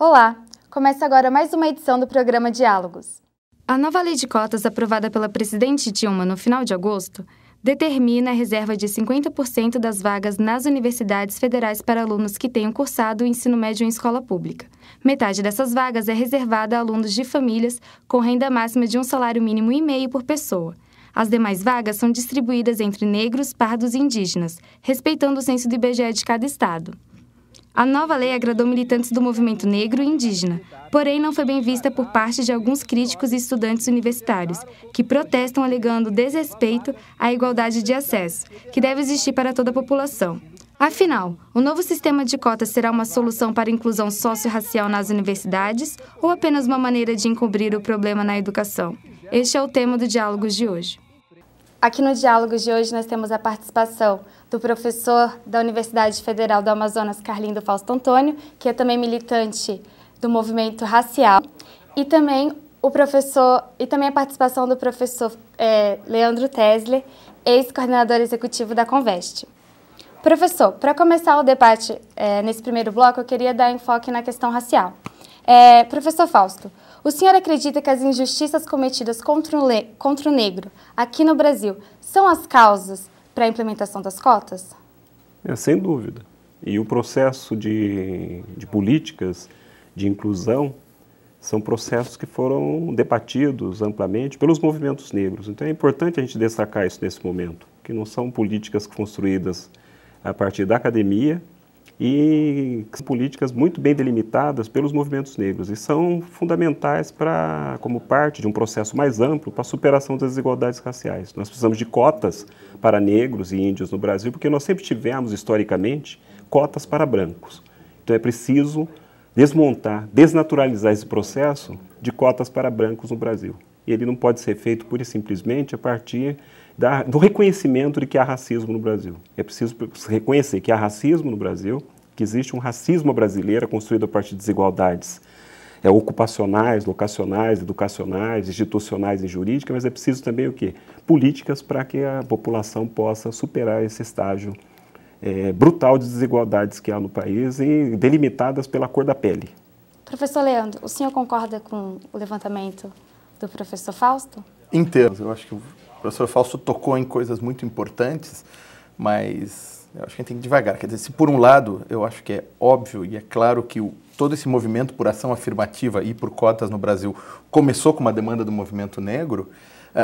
Olá! Começa agora mais uma edição do programa Diálogos. A nova lei de cotas aprovada pela presidente Dilma no final de agosto determina a reserva de 50% das vagas nas universidades federais para alunos que tenham cursado o ensino médio em escola pública. Metade dessas vagas é reservada a alunos de famílias com renda máxima de um salário mínimo e meio por pessoa. As demais vagas são distribuídas entre negros, pardos e indígenas, respeitando o censo do IBGE de cada estado. A nova lei agradou militantes do movimento negro e indígena, porém não foi bem vista por parte de alguns críticos e estudantes universitários, que protestam alegando desrespeito à igualdade de acesso, que deve existir para toda a população. Afinal, o novo sistema de cotas será uma solução para a inclusão socio-racial nas universidades ou apenas uma maneira de encobrir o problema na educação? Este é o tema do Diálogos de hoje. Aqui no Diálogos de hoje nós temos a participação do professor da Universidade Federal do Amazonas, Carlindo Fausto Antônio, que é também militante do movimento racial, e também a participação do professor Leandro Tesler, ex-coordenador executivo da Conveste. Professor, para começar o debate nesse primeiro bloco, eu queria dar enfoque na questão racial. Professor Fausto, o senhor acredita que as injustiças cometidas contra o negro aqui no Brasil são as causas para a implementação das cotas? Sem dúvida. E o processo de políticas de inclusão são processos que foram debatidos amplamente pelos movimentos negros. Então é importante a gente destacar isso nesse momento, que não são políticas construídas a partir da academia, e são políticas muito bem delimitadas pelos movimentos negros e são fundamentais como parte de um processo mais amplo para a superação das desigualdades raciais. Nós precisamos de cotas para negros e índios no Brasil, porque nós sempre tivemos, historicamente, cotas para brancos. Então é preciso desmontar, desnaturalizar esse processo de cotas para brancos no Brasil. E ele não pode ser feito pura e simplesmente a partir do reconhecimento de que há racismo no Brasil. É preciso reconhecer que há racismo no Brasil, que existe um racismo brasileiro construído a partir de desigualdades ocupacionais, locacionais, educacionais, institucionais e jurídicas, mas é preciso também o quê? Políticas para que a população possa superar esse estágio brutal de desigualdades que há no país e delimitadas pela cor da pele. Professor Leandro, o senhor concorda com o levantamento do professor Fausto? Inteiro. Eu acho que o professor Fausto tocou em coisas muito importantes, mas eu acho que a gente tem que ir devagar. Quer dizer, se por um lado eu acho que é óbvio e é claro que todo esse movimento por ação afirmativa e por cotas no Brasil começou com uma demanda do movimento negro,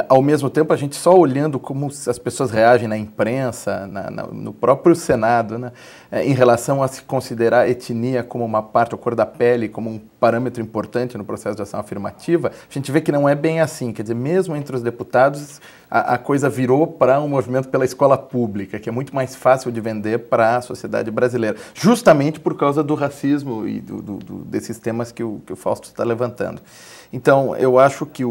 ao mesmo tempo, a gente só olhando como as pessoas reagem na imprensa, no próprio Senado, né, em relação a se considerar a etnia como uma parte, a cor da pele, como um parâmetro importante no processo de ação afirmativa, a gente vê que não é bem assim. Quer dizer, mesmo entre os deputados, a coisa virou para um movimento pela escola pública, que é muito mais fácil de vender para a sociedade brasileira, justamente por causa do racismo e desses temas que o Fausto está levantando. Então, eu acho que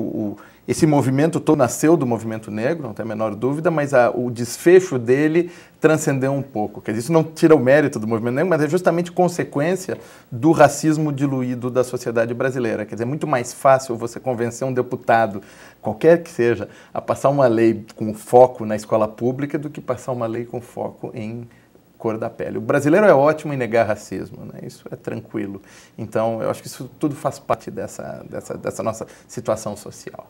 esse movimento todo nasceu do movimento negro, não tem a menor dúvida, mas o desfecho dele transcendeu um pouco. Quer dizer, isso não tira o mérito do movimento negro, mas é justamente consequência do racismo diluído da sociedade brasileira. Quer dizer, é muito mais fácil você convencer um deputado, qualquer que seja, a passar uma lei com foco na escola pública do que passar uma lei com foco em cor da pele. O brasileiro é ótimo em negar racismo, né? Isso é tranquilo. Então, eu acho que isso tudo faz parte dessa nossa situação social.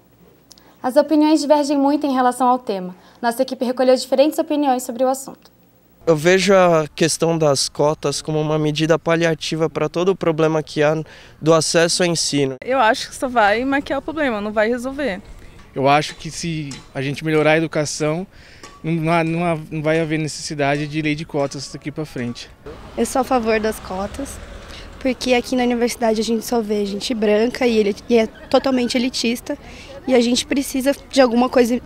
As opiniões divergem muito em relação ao tema. Nossa equipe recolheu diferentes opiniões sobre o assunto. Eu vejo a questão das cotas como uma medida paliativa para todo o problema que há do acesso ao ensino. Eu acho que só vai maquiar o problema, não vai resolver. Eu acho que se a gente melhorar a educação, não vai haver necessidade de lei de cotas daqui para frente. Eu sou a favor das cotas, porque aqui na universidade a gente só vê gente branca e é totalmente elitista, e a gente precisa de alguma coisa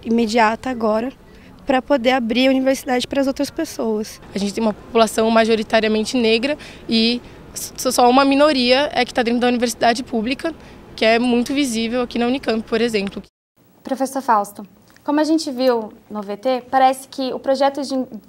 imediata agora para poder abrir a universidade para as outras pessoas. A gente tem uma população majoritariamente negra e só uma minoria que está dentro da universidade pública, que é muito visível aqui na Unicamp, por exemplo. Professor Fausto, como a gente viu no VT, parece que o projeto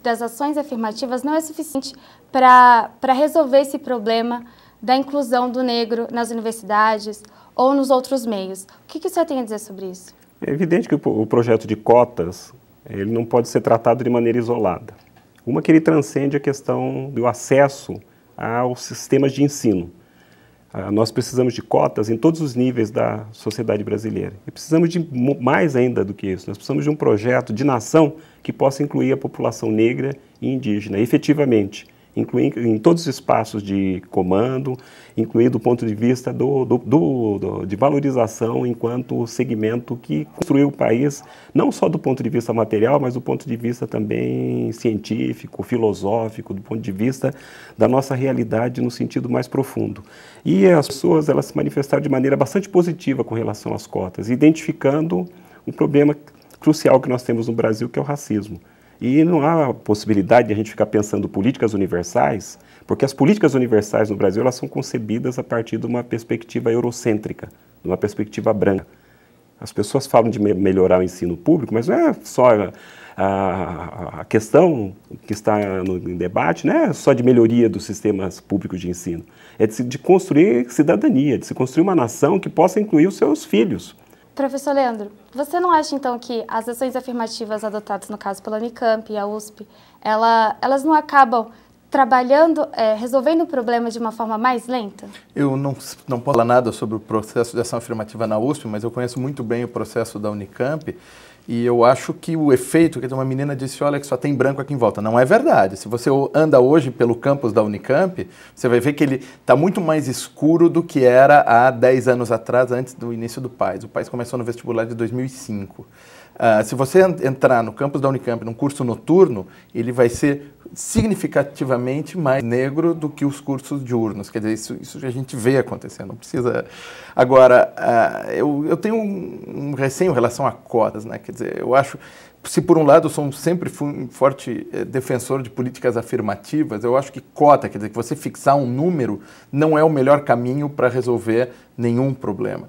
das ações afirmativas não é suficiente para resolver esse problema da inclusão do negro nas universidades ou nos outros meios. O que o senhor tem a dizer sobre isso? É evidente que o projeto de cotas ele não pode ser tratado de maneira isolada. Uma que ele transcende a questão do acesso aos sistemas de ensino. Nós precisamos de cotas em todos os níveis da sociedade brasileira. E precisamos de mais ainda do que isso. Nós precisamos de um projeto de nação que possa incluir a população negra e indígena, efetivamente. Incluir em todos os espaços de comando, incluir do ponto de vista de valorização enquanto segmento que construiu o país, não só do ponto de vista material, mas do ponto de vista também científico, filosófico, do ponto de vista da nossa realidade no sentido mais profundo. E as pessoas, elas se manifestaram de maneira bastante positiva com relação às cotas, identificando um problema crucial que nós temos no Brasil, que é o racismo. E não há possibilidade de a gente ficar pensando políticas universais, porque as políticas universais no Brasil elas são concebidas a partir de uma perspectiva eurocêntrica, de uma perspectiva branca. As pessoas falam de melhorar o ensino público, mas não é só a questão que está em debate, não é só de melhoria dos sistemas públicos de ensino, é de construir cidadania, de se construir uma nação que possa incluir os seus filhos. Professor Leandro, você não acha, então, que as ações afirmativas adotadas, no caso, pela Unicamp e a USP, elas não acabam trabalhando, resolvendo o problema de uma forma mais lenta? Eu não posso falar nada sobre o processo de ação afirmativa na USP, mas eu conheço muito bem o processo da Unicamp e eu acho que o efeito, quer dizer, uma menina disse, olha que só tem branco aqui em volta. Não é verdade. Se você anda hoje pelo campus da Unicamp, você vai ver que ele está muito mais escuro do que era há 10 anos atrás, antes do início do PAIS. O PAIS começou no vestibular de 2005. Se você entrar no campus da Unicamp, num curso noturno, ele vai ser significativamente mais negro do que os cursos diurnos. Quer dizer, isso a gente vê acontecendo, não precisa... Agora, eu tenho um receio em relação a cotas, né? Quer dizer, eu acho... Se por um lado eu sempre fui um forte defensor de políticas afirmativas, eu acho que cota, quer dizer, que você fixar um número não é o melhor caminho para resolver nenhum problema.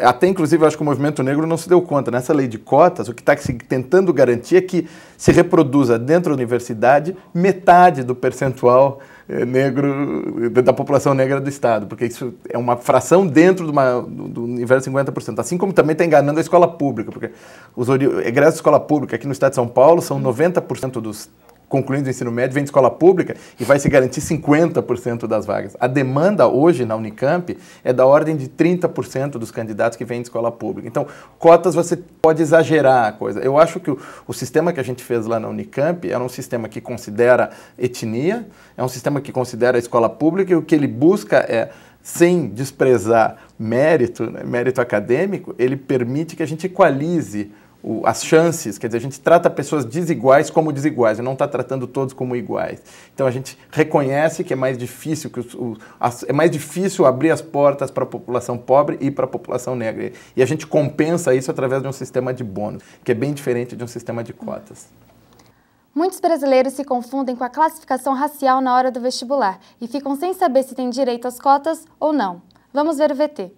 Até, inclusive, eu acho que o movimento negro não se deu conta. Nessa lei de cotas, o que está tentando garantir é que se reproduza dentro da universidade metade do percentual negro, da população negra do Estado, porque isso é uma fração dentro do universo de 50%, assim como também está enganando a escola pública, porque os egressos de escola pública aqui no Estado de São Paulo são 90% dos concluindo o ensino médio, vem de escola pública e vai se garantir 50% das vagas. A demanda hoje na Unicamp é da ordem de 30% dos candidatos que vêm de escola pública. Então, cotas você pode exagerar a coisa. Eu acho que o sistema que a gente fez lá na Unicamp era um sistema que considera etnia, é um sistema que considera a escola pública e o que ele busca é, sem desprezar mérito, né, mérito acadêmico, ele permite que a gente equalize as chances, quer dizer, a gente trata pessoas desiguais como desiguais, e não está tratando todos como iguais. Então a gente reconhece que é mais difícil, é mais difícil abrir as portas para a população pobre e para a população negra. E a gente compensa isso através de um sistema de bônus, que é bem diferente de um sistema de cotas. Muitos brasileiros se confundem com a classificação racial na hora do vestibular e ficam sem saber se têm direito às cotas ou não. Vamos ver o VT.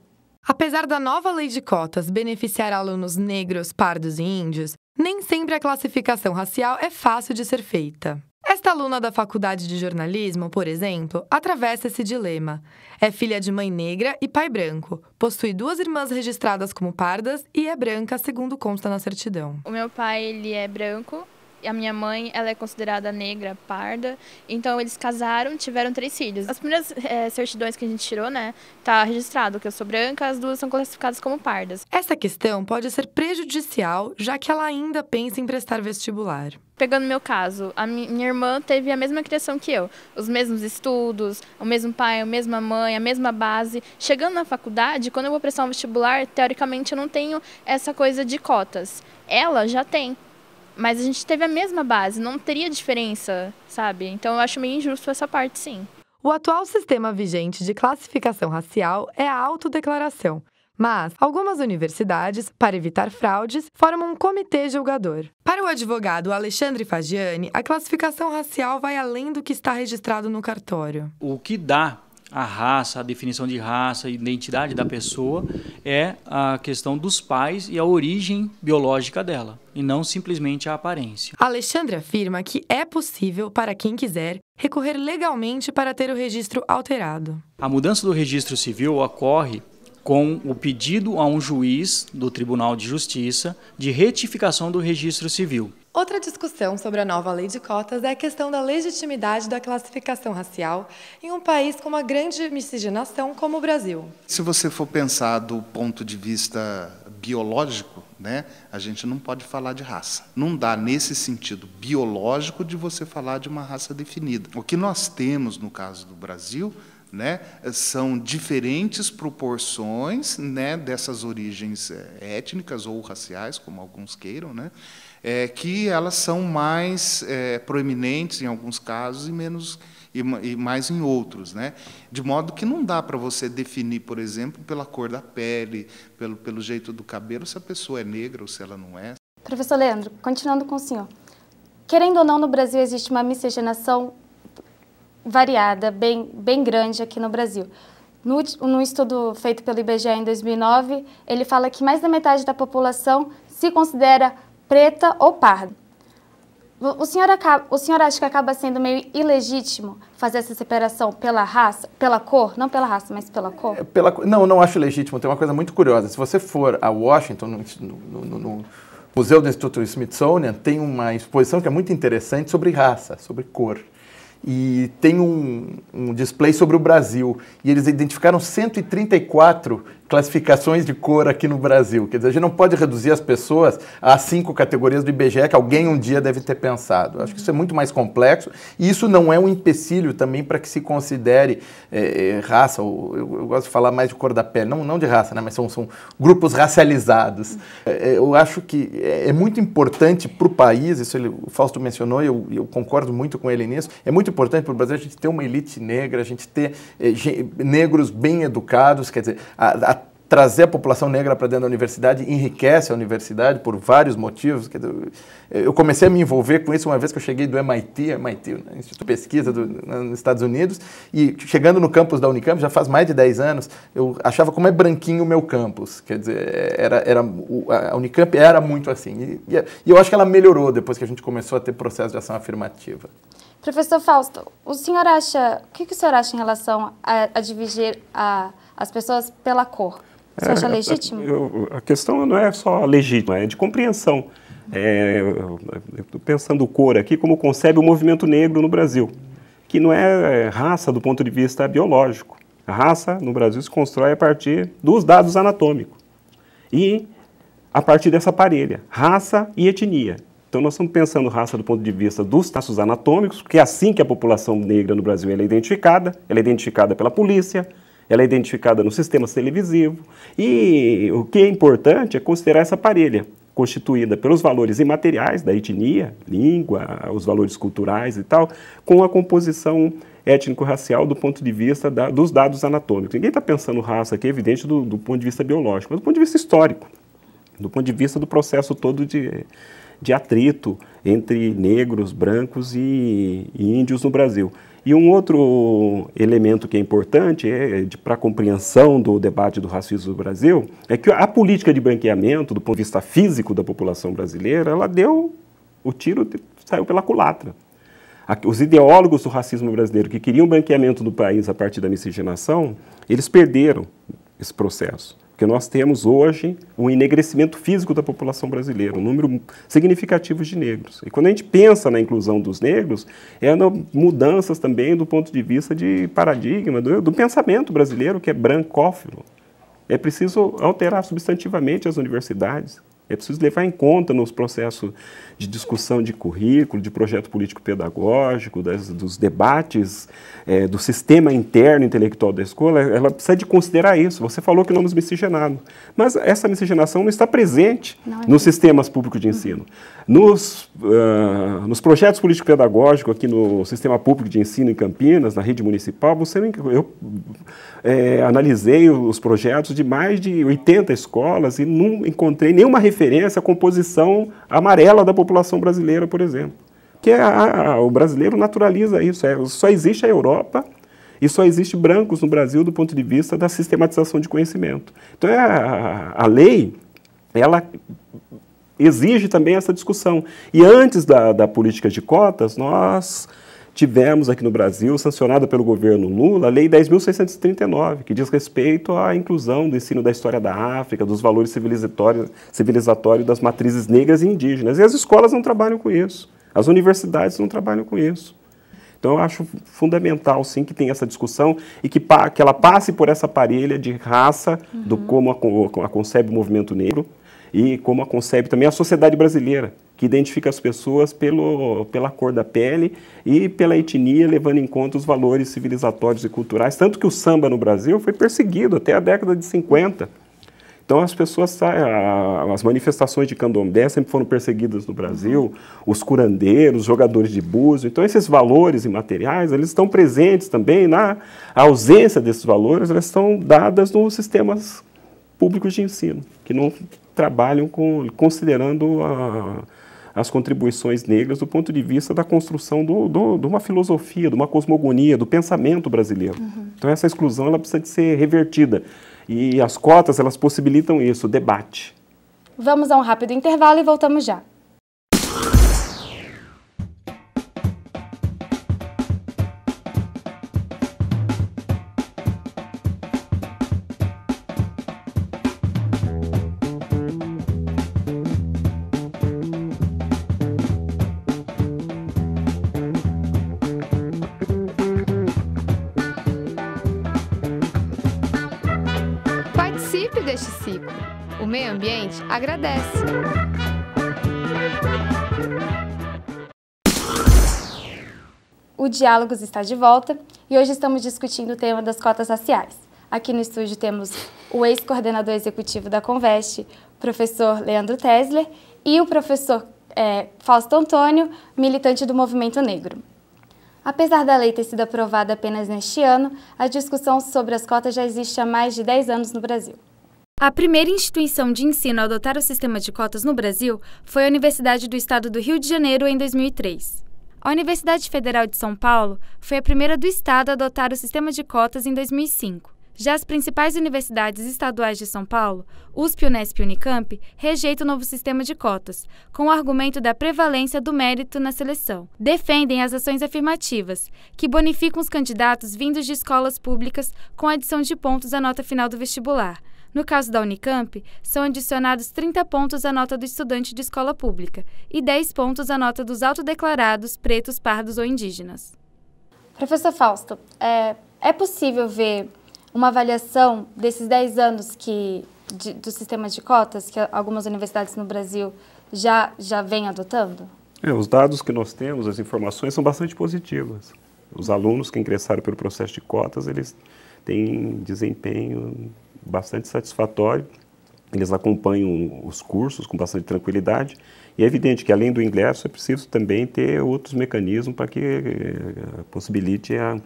Apesar da nova lei de cotas beneficiar alunos negros, pardos e índios, nem sempre a classificação racial é fácil de ser feita. Esta aluna da Faculdade de Jornalismo, por exemplo, atravessa esse dilema. É filha de mãe negra e pai branco, possui 2 irmãs registradas como pardas e é branca, segundo consta na certidão. O meu pai, ele é branco. E a minha mãe, ela é considerada negra, parda. Então, eles casaram, tiveram 3 filhos. As primeiras certidões que a gente tirou, né, tá registrado que eu sou branca, as 2 são classificadas como pardas. Essa questão pode ser prejudicial, já que ela ainda pensa em prestar vestibular. Pegando meu caso, a minha irmã teve a mesma criação que eu. Os mesmos estudos, o mesmo pai, a mesma mãe, a mesma base. Chegando na faculdade, quando eu vou prestar um vestibular, teoricamente eu não tenho essa coisa de cotas. Ela já tem. Mas a gente teve a mesma base, não teria diferença, sabe? Então eu acho meio injusto essa parte, sim. O atual sistema vigente de classificação racial é a autodeclaração, mas algumas universidades, para evitar fraudes, formam um comitê julgador. Para o advogado Alexandre Fagiani, a classificação racial vai além do que está registrado no cartório. O que dá a raça, a definição de raça, a identidade da pessoa é a questão dos pais e a origem biológica dela, e não simplesmente a aparência. Alexandre afirma que é possível, para quem quiser, recorrer legalmente para ter o registro alterado. A mudança do registro civil ocorre com o pedido a um juiz do Tribunal de Justiça de retificação do registro civil. Outra discussão sobre a nova lei de cotas é a questão da legitimidade da classificação racial em um país com uma grande miscigenação como o Brasil. Se você for pensar do ponto de vista biológico, né, a gente não pode falar de raça. Não dá, nesse sentido biológico, de você falar de uma raça definida. O que nós temos no caso do Brasil, né, são diferentes proporções, né, dessas origens étnicas ou raciais, como alguns queiram, né, que elas são mais proeminentes em alguns casos e menos e mais em outros, né? De modo que não dá para você definir, por exemplo, pela cor da pele, pelo jeito do cabelo, se a pessoa é negra ou se ela não é. Professor Leandro, continuando com o senhor. Querendo ou não, no Brasil existe uma miscigenação variada, bem grande aqui no Brasil. No estudo feito pelo IBGE em 2009, ele fala que mais da metade da população se considera preta ou parda. O senhor acha que acaba sendo meio ilegítimo fazer essa separação pela raça, pela cor? Não pela raça, mas pela cor? Não acho legítimo. Tem uma coisa muito curiosa. Se você for a Washington, no Museu do Instituto Smithsonian, tem uma exposição que é muito interessante sobre raça, sobre cor. E tem um display sobre o Brasil. E eles identificaram 134 classificações de cor aqui no Brasil. Quer dizer, a gente não pode reduzir as pessoas a 5 categorias do IBGE que alguém um dia deve ter pensado. Acho que isso é muito mais complexo e isso não é um empecilho também para que se considere raça, ou eu gosto de falar mais de cor da pele, não de raça, né, mas são grupos racializados. Eu acho que é muito importante para o país, isso o Fausto mencionou e eu concordo muito com ele nisso, é muito importante para o Brasil a gente ter uma elite negra, a gente ter negros bem educados, quer dizer, trazer a população negra para dentro da universidade enriquece a universidade por vários motivos. Quer dizer, eu comecei a me envolver com isso uma vez que eu cheguei do MIT, Instituto de Pesquisa nos Estados Unidos, e chegando no campus da Unicamp, já faz mais de 10 anos, eu achava como é branquinho o meu campus. Quer dizer, a Unicamp era muito assim. E eu acho que ela melhorou depois que a gente começou a ter processo de ação afirmativa. Professor Fausto, o que o senhor acha em relação a dividir as pessoas pela cor? Você acha legítimo? A questão não é só legítima, é de compreensão. Eu estou pensando cor aqui como concebe o movimento negro no Brasil, que não é raça do ponto de vista biológico. A raça no Brasil se constrói a partir dos dados anatômicos e a partir dessa parelha, raça e etnia. Então, nós estamos pensando raça do ponto de vista dos traços anatômicos, porque é assim que a população negra no Brasil ela é identificada pela polícia, ela é identificada no sistema televisivo, e o que é importante é considerar essa parelha, constituída pelos valores imateriais da etnia, língua, os valores culturais e tal, com a composição étnico-racial do ponto de vista dos dados anatômicos. Ninguém está pensando raça aqui, é evidente, do ponto de vista biológico, mas do ponto de vista histórico, do ponto de vista do processo todo de atrito entre negros, brancos e índios no Brasil. E um outro elemento que é importante para a compreensão do debate do racismo no Brasil é que a política de branqueamento, do ponto de vista físico da população brasileira, ela deu o tiro, saiu pela culatra. Os ideólogos do racismo brasileiro que queriam branqueamento do país a partir da miscigenação, eles perderam esse processo. Porque nós temos hoje um enegrecimento físico da população brasileira, um número significativo de negros. E quando a gente pensa na inclusão dos negros, mudanças também do ponto de vista de paradigma, do pensamento brasileiro, que é brancófilo. É preciso alterar substantivamente as universidades. É preciso levar em conta nos processos de discussão de currículo, de projeto político-pedagógico, dos debates, do sistema interno intelectual da escola, ela precisa de considerar isso. Você falou que não nos miscigenamos, mas essa miscigenação não está presente nos sistemas públicos de ensino. Nos projetos político-pedagógicos aqui no sistema público de ensino em Campinas, na rede municipal, eu analisei os projetos de mais de 80 escolas e não encontrei nenhuma referência à composição amarela da população brasileira, por exemplo. Que o brasileiro naturaliza isso. Só existe a Europa e só existe brancos no Brasil do ponto de vista da sistematização de conhecimento. Então, a lei, ela exige também essa discussão. E antes da política de cotas, nós tivemos aqui no Brasil, sancionada pelo governo Lula, a Lei 10.639, que diz respeito à inclusão do ensino da história da África, dos valores civilizatórios das matrizes negras e indígenas. E as escolas não trabalham com isso, as universidades não trabalham com isso. Então, eu acho fundamental, sim, que tenha essa discussão e que ela passe por essa parelha de raça, do como a concebe o movimento negro e como a concebe também a sociedade brasileira, que identifica as pessoas pela cor da pele e pela etnia, levando em conta os valores civilizatórios e culturais. Tanto que o samba no Brasil foi perseguido até a década de 50. Então, as pessoas, as manifestações de candomblé sempre foram perseguidas no Brasil, os curandeiros, os jogadores de búzio. Então, esses valores imateriais, eles estão presentes também, a ausência desses valores, elas estão dadas nos sistemas públicos de ensino, que não trabalham considerando as contribuições negras do ponto de vista da construção de uma filosofia, de uma cosmogonia, do pensamento brasileiro. Então, essa exclusão ela precisa de ser revertida. E as cotas, elas possibilitam isso, o debate. Vamos a um rápido intervalo e voltamos já. Participe deste ciclo. O meio ambiente agradece. O Diálogos está de volta e hoje estamos discutindo o tema das cotas raciais. Aqui no estúdio temos o ex-coordenador executivo da Conveste, professor Leandro Tesler, e o professor Fausto Antônio, militante do Movimento Negro. Apesar da lei ter sido aprovada apenas neste ano, a discussão sobre as cotas já existe há mais de 10 anos no Brasil. A primeira instituição de ensino a adotar o sistema de cotas no Brasil foi a Universidade do Estado do Rio de Janeiro, em 2003. A Universidade Federal de São Paulo foi a primeira do Estado a adotar o sistema de cotas em 2005. Já as principais universidades estaduais de São Paulo, USP, Unesp e Unicamp, rejeitam o novo sistema de cotas, com o argumento da prevalência do mérito na seleção. Defendem as ações afirmativas, que bonificam os candidatos vindos de escolas públicas com adição de pontos à nota final do vestibular. No caso da Unicamp, são adicionados 30 pontos à nota do estudante de escola pública e 10 pontos à nota dos autodeclarados pretos, pardos ou indígenas. Professor Fausto, é possível ver uma avaliação desses 10 anos do sistema de cotas que algumas universidades no Brasil já vêm adotando? Os dados que nós temos, as informações são bastante positivas. Os alunos que ingressaram pelo processo de cotas, eles têm desempenho bastante satisfatório, eles acompanham os cursos com bastante tranquilidade e é evidente que além do ingresso é preciso também ter outros mecanismos para que possibilite a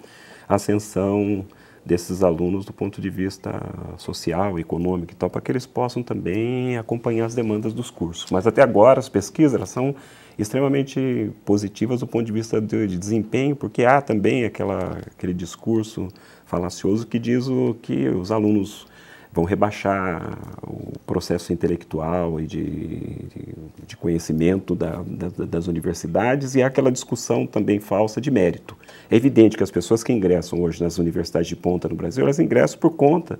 ascensão desses alunos do ponto de vista social, econômico e tal, para que eles possam também acompanhar as demandas dos cursos. Mas até agora as pesquisas elas são extremamente positivas do ponto de vista de desempenho, porque há também aquele discurso falacioso que diz que os alunos vão rebaixar o processo intelectual e de conhecimento das universidades, e há aquela discussão também falsa de mérito. É evidente que as pessoas que ingressam hoje nas universidades de ponta no Brasil, elas ingressam por conta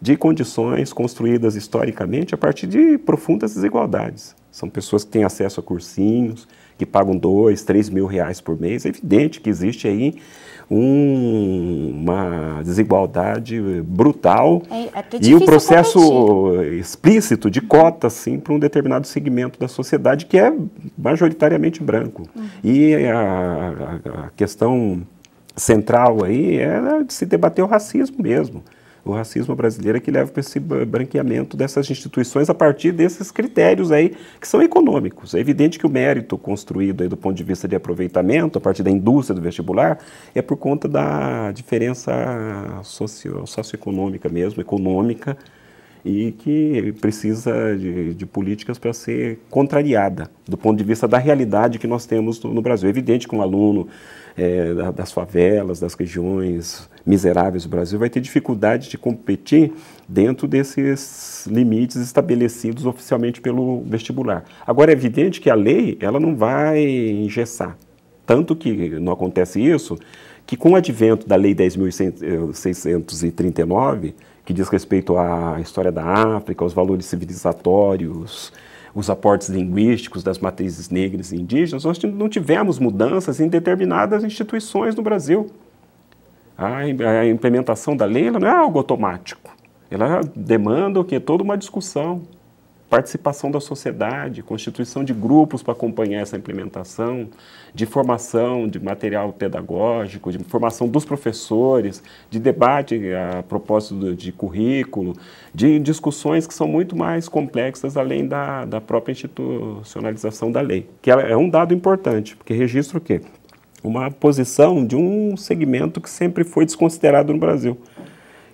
de condições construídas historicamente a partir de profundas desigualdades. São pessoas que têm acesso a cursinhos, que pagam R$2, R$3.000 por mês. É evidente que existe aí uma desigualdade brutal e o processo explícito de cotas, sim, para um determinado segmento da sociedade que é majoritariamente branco. E a questão central aí é de se debater o racismo mesmo. O racismo brasileiro é que leva para esse branqueamento dessas instituições a partir desses critérios aí que são econômicos. É evidente que o mérito construído aí do ponto de vista de aproveitamento, a partir da indústria do vestibular, é por conta da diferença socioeconômica mesmo, econômica, e que precisa de políticas para ser contrariada do ponto de vista da realidade que nós temos no Brasil. É evidente que um aluno das favelas, das regiões miseráveis do Brasil vai ter dificuldade de competir dentro desses limites estabelecidos oficialmente pelo vestibular. Agora, é evidente que a lei ela não vai engessar. Tanto que não acontece isso, que com o advento da Lei 10.639, que diz respeito à história da África, aos valores civilizatórios, os aportes linguísticos das matrizes negras e indígenas, nós não tivemos mudanças em determinadas instituições no Brasil. A implementação da lei ela não é algo automático. Ela demanda o quê? Toda uma discussão, participação da sociedade, constituição de grupos para acompanhar essa implementação, de formação de material pedagógico, de formação dos professores, de debate a propósito de currículo, de discussões que são muito mais complexas além da própria institucionalização da lei. Que é um dado importante, porque registra o quê? Uma posição de um segmento que sempre foi desconsiderado no Brasil.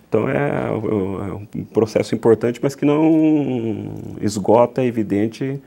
Então é um processo importante, mas que não esgota, é evidente,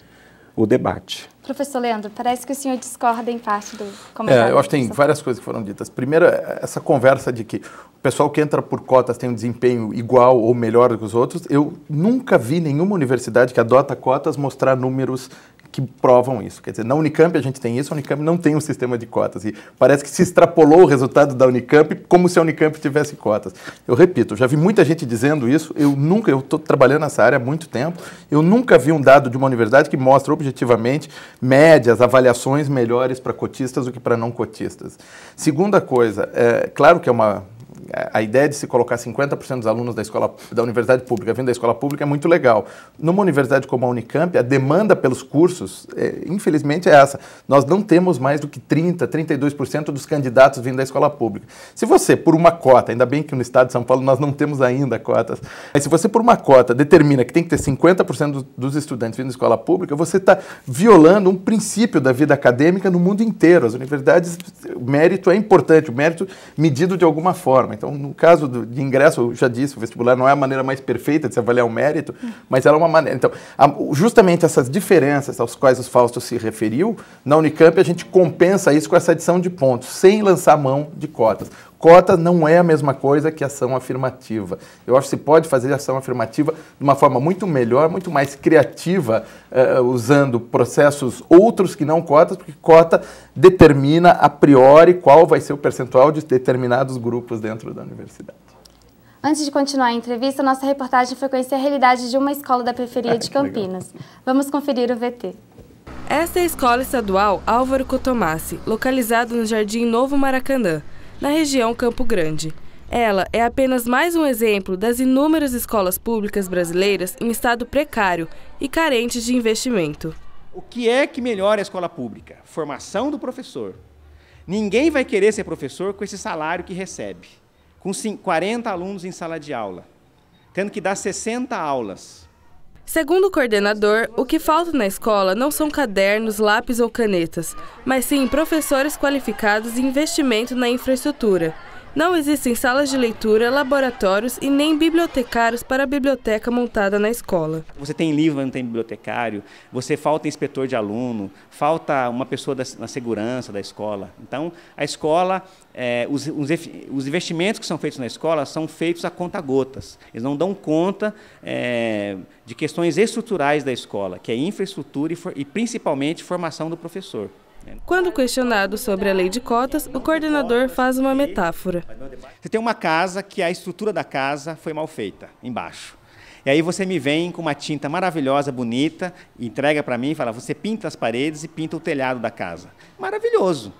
o debate. Professor Leandro, parece que o senhor discorda em parte do comentário. Eu acho que tem várias coisas que foram ditas. Primeiro, essa conversa de que o pessoal que entra por cotas tem um desempenho igual ou melhor do que os outros. Eu nunca vi nenhuma universidade que adota cotas mostrar números que provam isso. Quer dizer, na Unicamp a gente tem isso, a Unicamp não tem um sistema de cotas. E parece que se extrapolou o resultado da Unicamp como se a Unicamp tivesse cotas. Eu repito, já vi muita gente dizendo isso, eu estou trabalhando nessa área há muito tempo, eu nunca vi um dado de uma universidade que mostra objetivamente médias, avaliações melhores para cotistas do que para não cotistas. Segunda coisa, claro que a ideia de se colocar 50% dos alunos da universidade pública vindo da escola pública é muito legal. Numa universidade como a Unicamp, a demanda pelos cursos, infelizmente, é essa. Nós não temos mais do que 30%, 32% dos candidatos vindo da escola pública. Se você, por uma cota, ainda bem que no estado de São Paulo nós não temos ainda cotas, mas se você, por uma cota, determina que tem que ter 50% dos estudantes vindo da escola pública, você está violando um princípio da vida acadêmica no mundo inteiro. As universidades, o mérito é importante, o mérito medido de alguma forma. Então, no caso de ingresso, eu já disse, o vestibular não é a maneira mais perfeita de se avaliar o mérito, mas ela é uma maneira. Então, justamente essas diferenças às quais o Fausto se referiu, na Unicamp a gente compensa isso com essa adição de pontos, sem lançar mão de cotas. Cota não é a mesma coisa que ação afirmativa. Eu acho que se pode fazer ação afirmativa de uma forma muito melhor, muito mais criativa, usando processos outros que não cotas, porque cota determina a priori qual vai ser o percentual de determinados grupos dentro da universidade. Antes de continuar a entrevista, nossa reportagem foi conhecer a realidade de uma escola da periferia de Campinas. Vamos conferir o VT. Esta é a Escola Estadual Álvaro Cotomassi, localizada no Jardim Novo Maracanã, na região Campo Grande. Ela é apenas mais um exemplo das inúmeras escolas públicas brasileiras em estado precário e carentes de investimento. O que é que melhora a escola pública? Formação do professor. Ninguém vai querer ser professor com esse salário que recebe, com 40 alunos em sala de aula, tendo que dar 60 aulas. Segundo o coordenador, o que falta na escola não são cadernos, lápis ou canetas, mas sim professores qualificados e investimento na infraestrutura. Não existem salas de leitura, laboratórios e nem bibliotecários para a biblioteca montada na escola. Você tem livro, mas não tem bibliotecário, falta inspetor de aluno, falta uma pessoa na segurança da escola. Então, a escola, os investimentos que são feitos na escola são feitos a conta-gotas. Eles não dão conta de questões estruturais da escola, que é infraestrutura e principalmente formação do professor. Quando questionado sobre a lei de cotas, o coordenador faz uma metáfora. Você tem uma casa que a estrutura da casa foi mal feita, embaixo. E aí você me vem com uma tinta maravilhosa, bonita, entrega para mim e fala, você pinta as paredes e pinta o telhado da casa. Maravilhoso.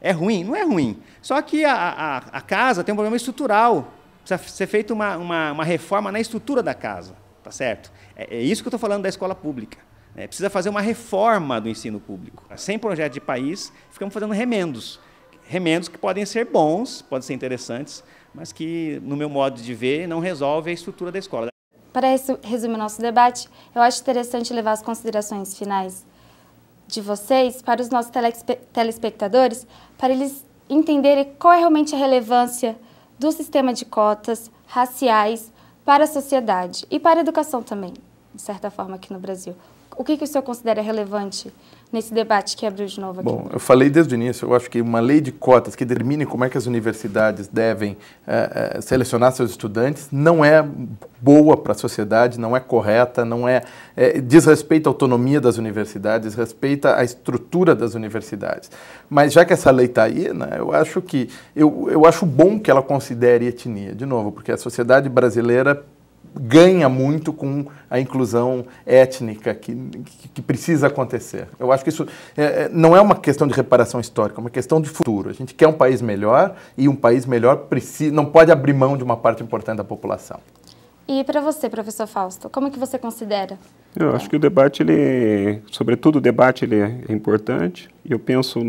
É ruim? Não é ruim. Só que a casa tem um problema estrutural. Precisa ser feita uma reforma na estrutura da casa, tá certo? É isso que eu estou falando da escola pública. Precisa fazer uma reforma do ensino público. Sem projeto de país, ficamos fazendo remendos. Remendos que podem ser bons, podem ser interessantes, mas que, no meu modo de ver, não resolve a estrutura da escola. Para resumir o nosso debate, eu acho interessante levar as considerações finais de vocês para os nossos telespectadores, para eles entenderem qual é realmente a relevância do sistema de cotas raciais para a sociedade e para a educação também, de certa forma, aqui no Brasil. O que o senhor considera relevante nesse debate que abriu de novo aqui? Bom, eu falei desde o início, eu acho que uma lei de cotas que determine como é que as universidades devem selecionar seus estudantes não é boa para a sociedade, não é correta, não diz respeito à autonomia das universidades, diz respeito à estrutura das universidades. Mas já que essa lei está aí, né, eu acho bom que ela considere etnia, de novo, porque a sociedade brasileira ganha muito com a inclusão étnica que precisa acontecer. Eu acho que isso não é uma questão de reparação histórica, é uma questão de futuro. A gente quer um país melhor e um país melhor não pode abrir mão de uma parte importante da população. E para você, professor Fausto, como que você considera? Eu acho que o debate, sobretudo o debate, ele é importante. E eu penso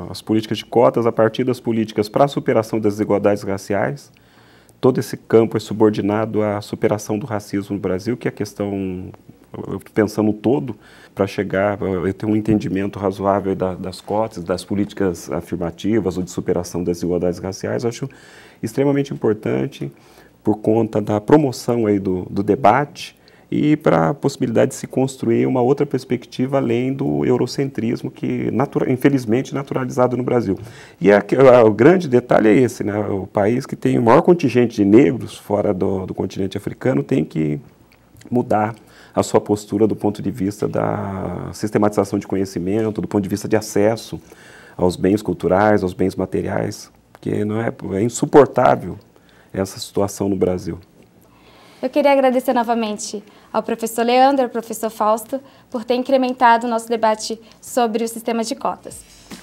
nas políticas de cotas a partir das políticas para a superação das desigualdades raciais. Todo esse campo é subordinado à superação do racismo no Brasil, que é a questão, pensando todo, para chegar a ter um entendimento razoável das cotas, das políticas afirmativas ou de superação das desigualdades raciais. Eu acho extremamente importante por conta da promoção aí do debate e para a possibilidade de se construir uma outra perspectiva além do eurocentrismo que, infelizmente, naturalizado no Brasil. E o grande detalhe é esse, né? O país que tem o maior contingente de negros fora do continente africano tem que mudar a sua postura do ponto de vista da sistematização de conhecimento, do ponto de vista de acesso aos bens culturais, aos bens materiais, porque é insuportável essa situação no Brasil. Eu queria agradecer novamente ao professor Leandro e ao professor Fausto por ter incrementado o nosso debate sobre o sistema de cotas.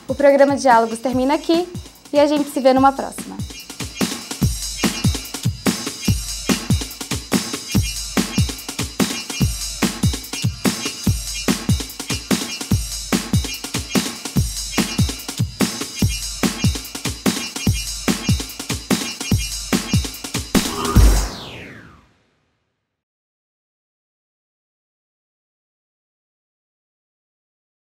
O programa Diálogos termina aqui e a gente se vê numa próxima.